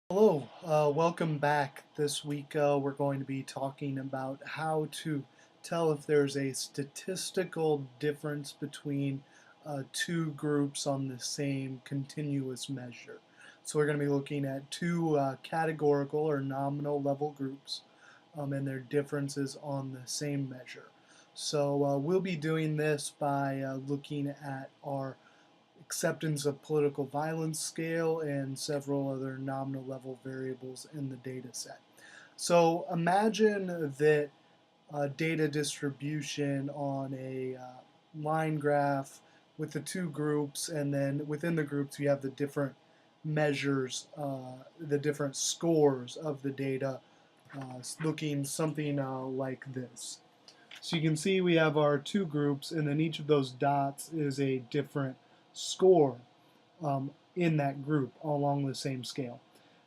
Hello, welcome back. This week we're going to be talking about how to tell if there's a statistical difference between two groups on the same continuous measure. So we're going to be looking at two categorical or nominal level groups and their differences on the same measure. So we'll be doing this by looking at our acceptance of political violence scale, and several other nominal level variables in the data set. So imagine that data distribution on a line graph with the two groups, and then within the groups you have the different measures, the different scores of the data, looking something like this. So you can see we have our two groups, and then each of those dots is a different score in that group along the same scale.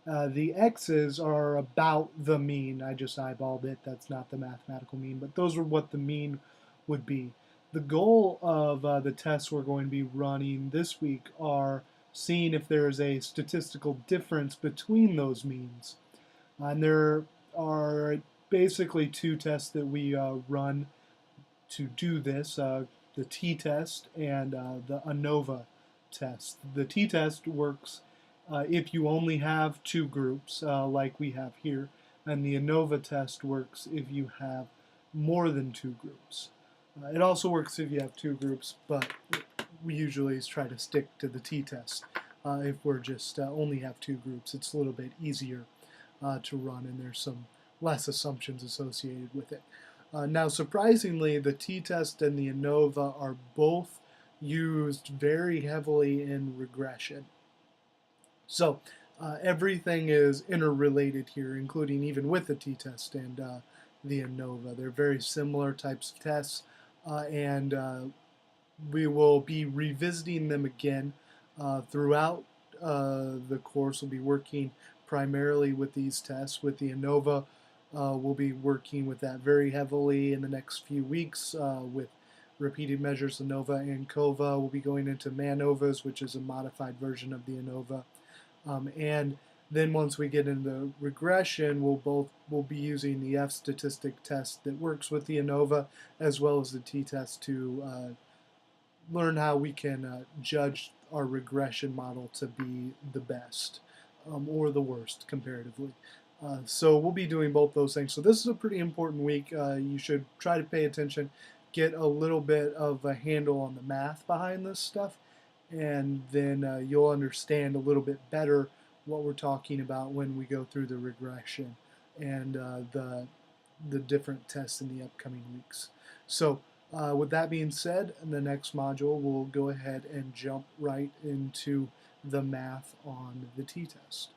The x's are about the mean. I just eyeballed it. That's not the mathematical mean, but those are what the mean would be. The goal of the tests we're going to be running this week are seeing if there is a statistical difference between those means. And there are basically two tests that we run to do this, the t-test and the ANOVA test. The t-test works if you only have two groups, like we have here, and the ANOVA test works if you have more than two groups. It also works if you have two groups, but we usually try to stick to the t-test. If we're just only have two groups, it's a little bit easier to run, and there's some less assumptions associated with it. Now, surprisingly, the t-test and the ANOVA are both used very heavily in regression. So everything is interrelated here, including even with the t-test and the ANOVA. They're very similar types of tests, and we will be revisiting them again throughout the course. We'll be working primarily with these tests. With the ANOVA, we'll be working with that very heavily in the next few weeks with repeated measures ANOVA and COVA. We'll be going into MANOVAs, which is a modified version of the ANOVA. And then once we get into regression, we'll be using the F statistic test that works with the ANOVA as well as the t-test to learn how we can judge our regression model to be the best or the worst comparatively. So we'll be doing both those things. So this is a pretty important week. You should try to pay attention, get a little bit of a handle on the math behind this stuff, and then you'll understand a little bit better what we're talking about when we go through the regression and the different tests in the upcoming weeks. So with that being said, in the next module we'll go ahead and jump right into the math on the t-test.